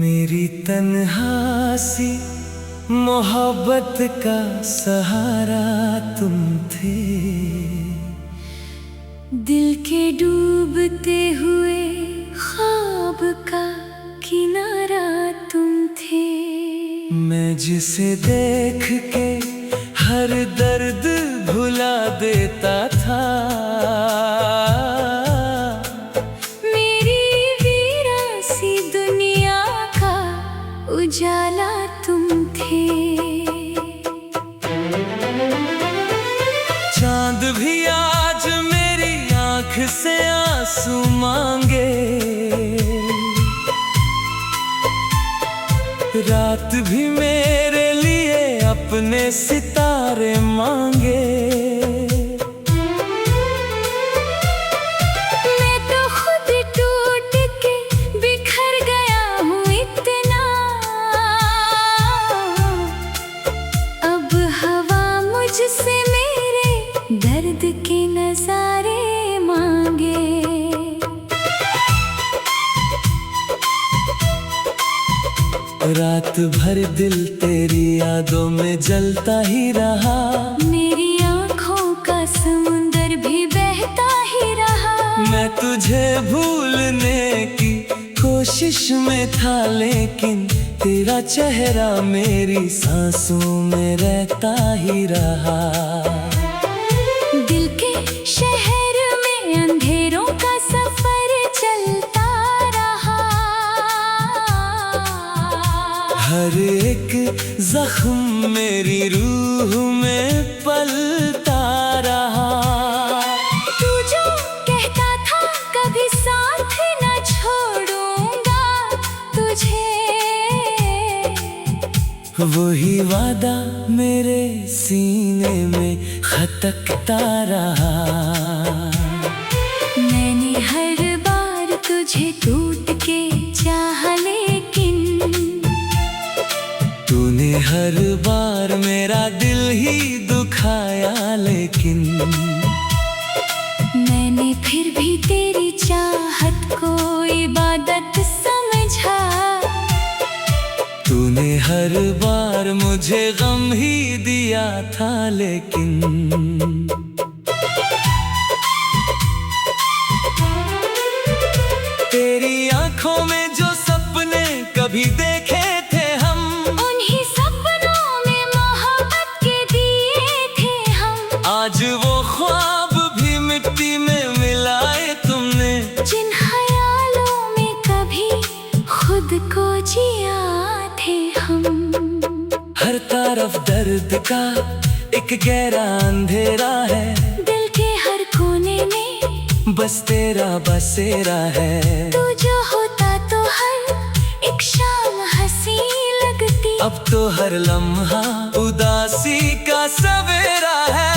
मेरी तन्हासी मोहब्बत का सहारा तुम थे। दिल के डूबते हुए ख्वाब का किनारा तुम थे। मैं जिसे देख के हर दर्द भुला देता था, मेरी वीरासी दुनिया का उजाला तुम थे। चांद भी आज मेरी आंख से आंसू मांगे, रात भी मेरे लिए अपने सितारे मांगे। मैं तो खुद टूट के बिखर गया हूँ इतना, अब हवा मुझसे मेरे दर्द के नजारे मांगे। रात भर दिल तेरी यादों में जलता ही रहा, मेरी आँखों का समुंदर भी बहता ही रहा। मैं तुझे भूलने की कोशिश में था, लेकिन तेरा चेहरा मेरी सांसों में रहता ही रहा। दिल के शहर में अंधेरों का सफर चलता रहा, हर एक जख्म मेरी रूह में पलता रहा। तू जो कहता था कभी साथ न छोड़ूंगा तुझे, वही वादा मेरे सीने में खटकता रहा। मैंने हर बार तुझे टूट के चाहा, लेकिन तूने हर बार मेरा दिल ही दुखाया, लेकिन मैंने फिर भी तेरी चाहत को इबादत समझा। तूने हर बार मुझे गम ही दिया था, लेकिन तेरी आंखों में जो सपने कभी देखे थे हम, उन्हीं सपनों में मोहब्बत के दिए थे हम। आज वो ख्वाब भी मिट्टी में मिलाए तुमने, जिन ख्यालों में कभी खुद को जिया थे हम। हर तरफ दर्द का एक गहरा अंधेरा है, दिल के हर कोने में बस तेरा बसेरा है। तू जो होता तो हर एक शाम हंसी लगती, अब तो हर लम्हा उदासी का सवेरा है।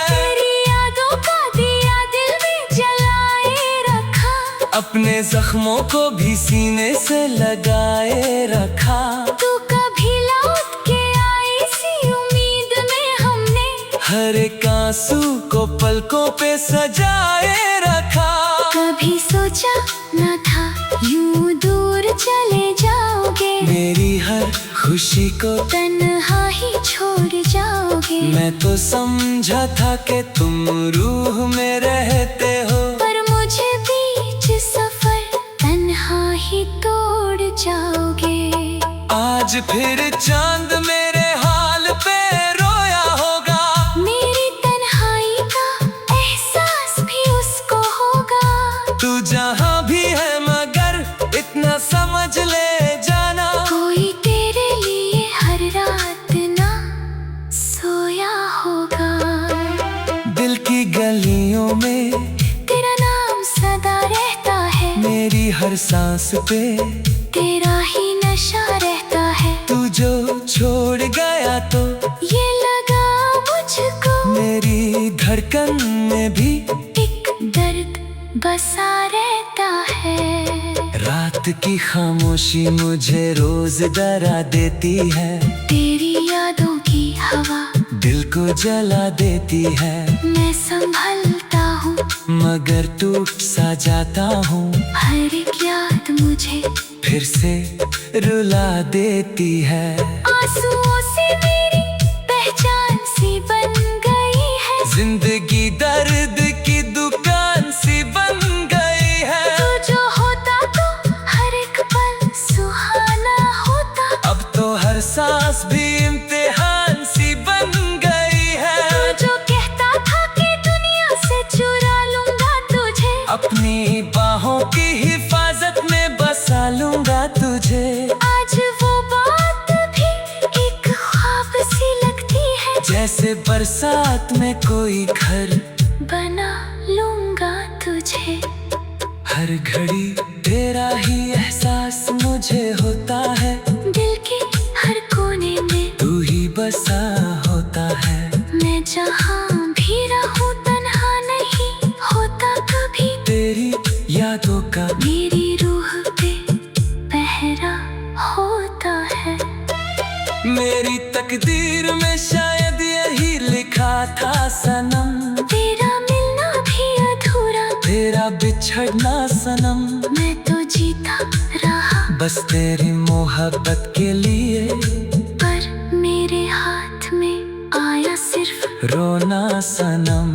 तेरी यादों का दिया दिल में जलाए रखा, अपने जख्मों को भी सीने से लगाए रखा। तू कभी लौट के आई सी उम्मीद में हमने हर एक आंसू को पलकों पे सजाए रखा। कभी सोचा न था यूं दूर चले जाओगे, मेरी हर खुशी को तन्हा ही छोड़ जाओगे। मैं तो समझा था कि तुम रूह में रहते हो, पर मुझे बीच सफर तन्हा ही तोड़ जाओगे। आज फिर चांद मेरे हाल पे रोया होगा, मेरी तन्हाई का एहसास भी उसको होगा। तू जहाँ भी है मगर इतना समझ ले जाना, कोई तेरे लिए हर रात ना सोया होगा। दिल की गलियों में तेरा नाम सदा रहता है, मेरी हर सांस पे तेरा ही नशा रहता है। तू जो छोड़ गया तो ये लगा मुझको मेरी धड़कन में भी एक दर्द बसा रहता है। रात की खामोशी मुझे रोज डरा देती है, तेरी यादों की हवा दिल को जला देती है। मैं संभलता हूँ मगर टूट सा जाता हूँ, हर एक याद मुझे फिर से रुला देती है। आंसुओं से मेरी पहचान सी बन गई है। जिंदगी दर्द की दुकान सी बन गई है। तू जो होता तो हर एक पल सुहाना होता। अब तो हर सांस भी इम्तिहान सी बन गई है। तू जो कहता था कि दुनिया से चुरा लूंगा तुझे, अपनी बाहों की हिफाजत में बसा लूंगा तुझे। आज वो बात भी एक ख्वाब सी लगती है। जैसे बरसात में कोई घर बना लूंगा तुझे। हर घड़ी तेरा ही एहसास मुझे होता है। दिल के हर कोने में तू ही बसा होता है। मैं जहाँ भी रहूं तन्हा नहीं होता कभी। तेरी यादों का मेरी रूह पे पहरा होता है। मेरी तकदीर में शायद यही लिखा था सनम। तेरा मिलना भी अधूरा, तेरा बिछड़ना सनम। मैं तो जीता रहा बस तेरी मोहब्बत के लिए। पर मेरे हाथ में आया सिर्फ रोना सनम।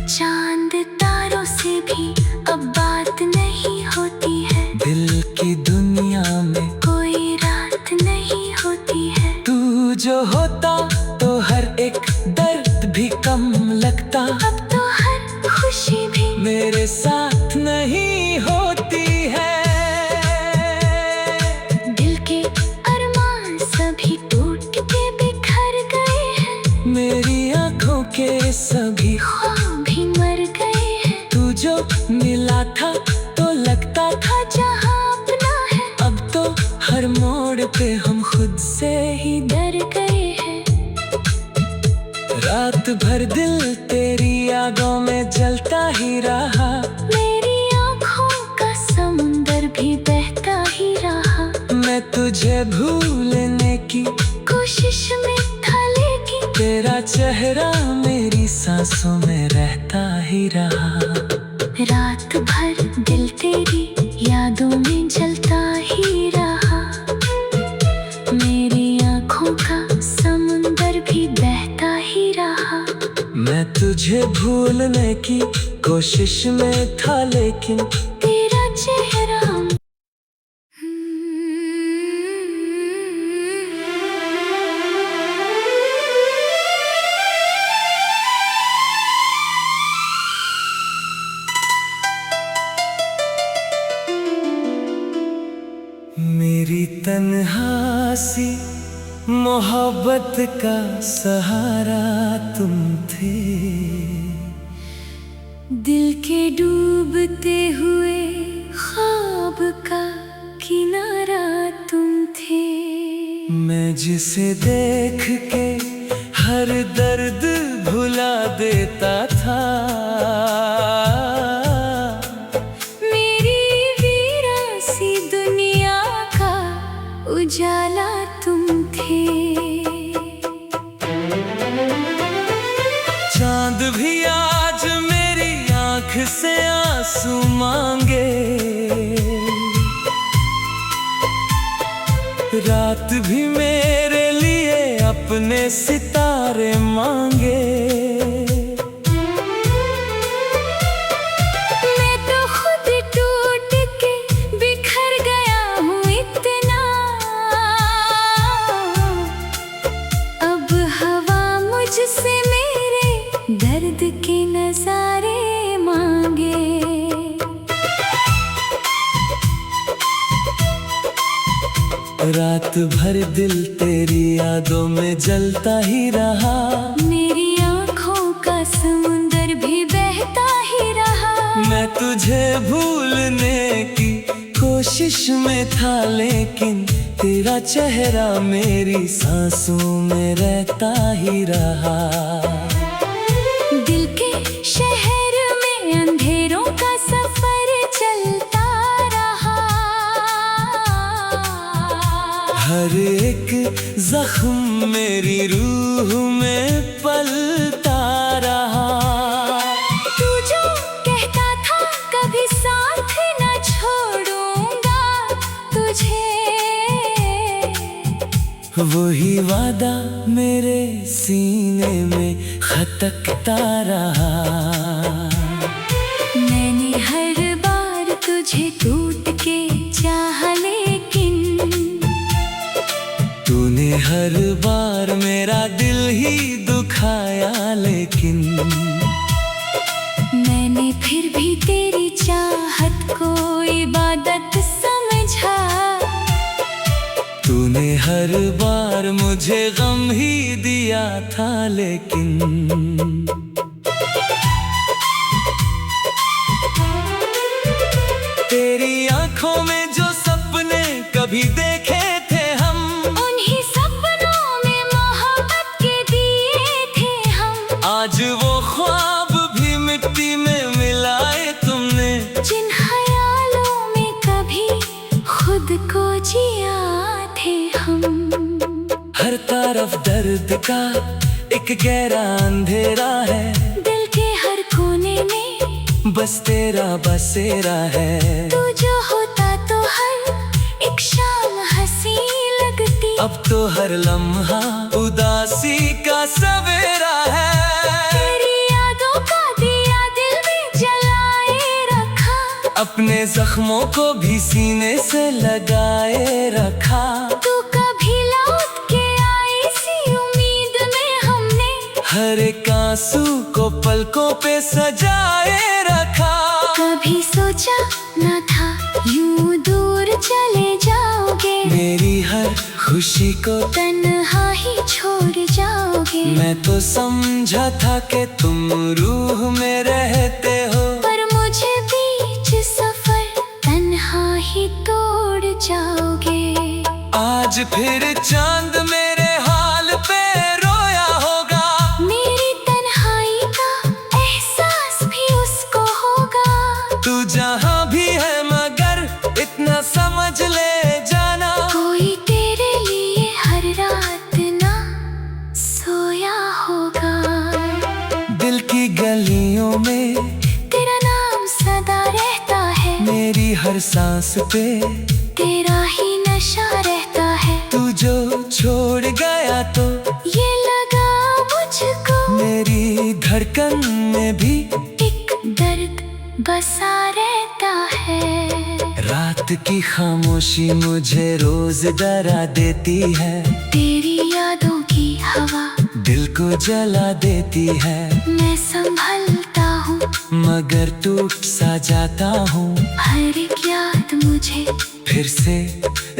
चांद तारों से भी अब बात नहीं होती है। दिल की दुनिया में कोई रात नहीं होती है। तू जो होता तो हर एक दर्द भी कम लगता। अब तो हर खुशी भी मेरे साथ नहीं होती है। दिल के अरमान सभी टूट के बिखर गए हैं। मेरी आंखों के सभी ख्वाब भी मर गए हैं। तू जो मिला था तो लगता था जहाँ अपना है, अब तो हर मोड़ पे हम खुद से ही डर गए हैं। रात भर दिल तेरी यादों में जलता ही रहा। मेरी आँखों का समुंदर भी बहता ही रहा। मैं तुझे भूलने की कोशिश में था लेकिन तेरा चेहरा मेरी सांसों में रहता ही रहा। रात भर दिल तेरी यादों में जलता ही रहा। मेरी आँखों का समुंदर भी बहता ही रहा। मैं तुझे भूलने की कोशिश में था लेकिन तेरा चेहरा मेरी तन्हासी मोहब्बत का सहारा तुम थे। दिल के डूबते हुए ख्वाब का किनारा तुम थे। मैं जिसे देख के हर दर्द भुला देता था। मेरी वीरासी दुनिया का उजाला तुम थे। चांद भी आज मेरी आंख से आंसू मांगे। रात भी मेरे लिए अपने सितारे मांगे। मैं तो खुद टूट के बिखर गया हूँ इतना। अब हवा मुझसे मेरे दर्द के नजारे मांगे। रात भर दिल तेरी यादों में जलता ही रहा। मेरी आँखों का समुंदर भी बहता ही रहा। मैं तुझे भूलने की कोशिश में था लेकिन तेरा चेहरा मेरी सांसों में रहता ही रहा। दिल के शहर में अंधेरों का सफर चलता रहा। हर एक जख्म मेरी रूह में पलता रहा। तू जो कहता था कभी साथ न छोड़ूंगा, वही वादा मेरे सीने में खटकता रहा। मैंने हर बार तुझे टूट के चाहा, लेकिन तूने हर बार मेरा दिल ही दुखाया। लेकिन मैंने फिर भी तेरी चाहत को इबादत समझा। तूने हर बार मुझे गम ही दिया था। लेकिन तेरी आंखों में जो सपने कभी देखे थे हम, उन्हीं सपनों में मोहब्बत के दिए थे हम। आज वो ख्वाब भी मिट्टी में मिलाए तुमने। जिन ख्यालों में कभी खुद को जिया थे हम। हर तरफ दर्द का एक गहरा अंधेरा है। दिल के हर कोने में बस तेरा बसेरा है। तू जो होता तो हर एक शाम हंसी लगती। अब तो हर लम्हा उदासी का सवेरा है। तेरी यादों का दिया दिल में जलाए रखा। अपने जख्मों को भी सीने से लगाए रखा। तू कभी लौट के आई सी उम्मीद में हमने हर एक आंसू को पलकों पे सजाए रखा। कभी सोचा न था यूं दूर चले जाओगे। मेरी हर खुशी को तन्हा ही छोड़ जाओगे। मैं तो समझा था कि तुम रूह में रहते हो। पर मुझे बीच सफर तन्हा ही तोड़ जाओगे। आज फिर चांद मेरे हाल पे रोया होगा। मेरी तन्हाई का एहसास भी उसको होगा। तू जहाँ भी है मगर इतना समझ ले जाना, कोई तेरे लिए हर रात ना सोया होगा। दिल की गलियों में तेरा नाम सदा रहता है। मेरी हर सांस पे तेरा ही नशा रहता है। तू जो छोड़ गया तो ये लगा मुझको मेरी धड़कन में भी एक दर्द बसा रहता है। रात की खामोशी मुझे रोज डरा देती है। तेरी यादों की हवा दिल को जला देती है। मैं संभलता हूँ मगर टूट सा जाता हूँ। हर एक याद मुझे फिर से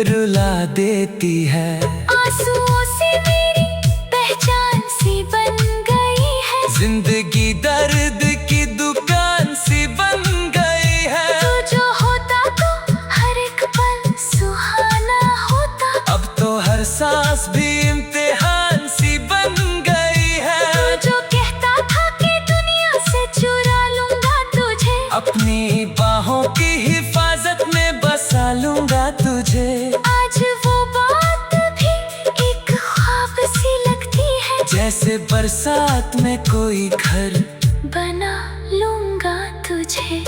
रुला देती है। आंसुओं से मेरी पहचान सी बन गई है। जिंदगी दर्द की दुकान सी बन गई है। तू जो होता तो हर एक पल सुहाना होता। अब तो हर सांस भी इम्तिहान सी बन गई है। तू जो कहता था कि दुनिया से चुरा लूंगा तुझे। अपनी बाहों की हिफाजत में बसा लूंगा तुझे। आज वो बात भी एक ख्वाब सी लगती है। जैसे बरसात में कोई घर बना लूंगा तुझे।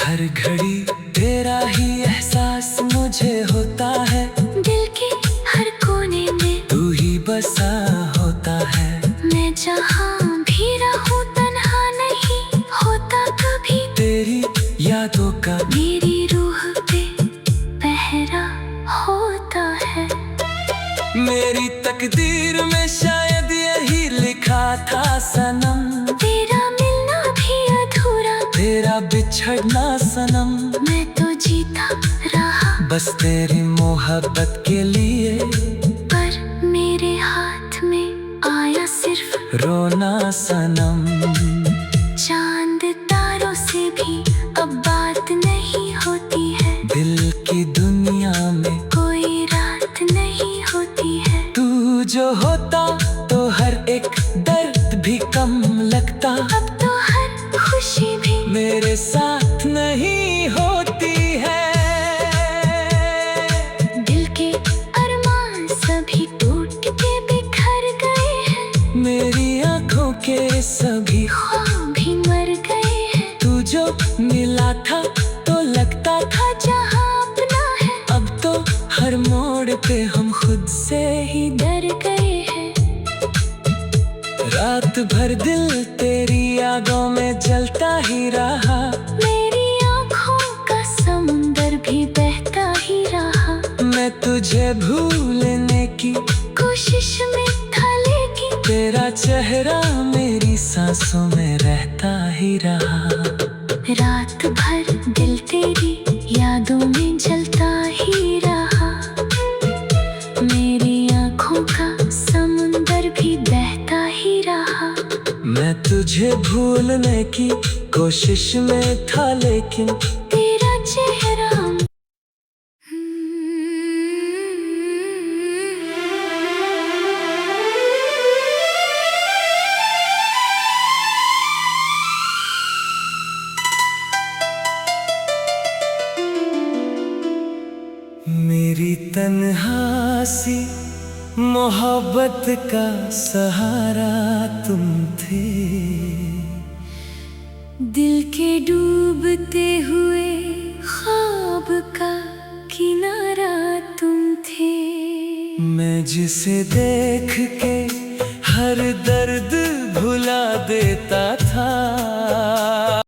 हर घड़ी तेरा ही एहसास मुझे होता है। दिल के हर कोने में तू ही बसा होता है। मैं जहाँ भी रहूं तन्हा नहीं होता कभी। तेरी यादों का मेरी रूह पे पहरा होता है। मेरी तकदीर में शायद यही लिखा था सनम। तेरा मिलना भी अधूरा, तेरा बिछड़ना सनम। मैं तो जीता रहा बस तेरी मोहब्बत के लिए। पर मेरे हाथ में आया सिर्फ रोना सनम। चांद तारों से भी अब बात नहीं होती है। दिल की दुनिया में कोई रात नहीं होती है। तू जो होता तो हर एक दर्द भी कम लगता। अब तो हर खुशी भी मेरे साथ नहीं होती है। दिल के अरमान सभी टूट के बिखर गए हैं। मेरी आंखों के सभी ख्वाब भी मर गए हैं। तू जो मिला था तो लगता था जहाँ अपना है। अब तो हर मोड़ पे हम खुद से ही रात भर दिल तेरी यादों में जलता ही रहा। मेरी आँखों का समुंदर भी बहता ही रहा। मैं तुझे भूलने की कोशिश में था लेकिन तेरा चेहरा मेरी सांसों में रहता ही रहा। रात भर दिल तेरी यादों में जलता ही रहा। मेरी आँखों का समुंदर भी बहता ही रहा। मैं तुझे भूलने की कोशिश में था लेकिन तेरा चेहरा मेरी तन्हासी मोहब्बत का सहारा तुम थे। दिल के डूबते हुए ख्वाब का किनारा तुम थे। मैं जिसे देख के हर दर्द भुला देता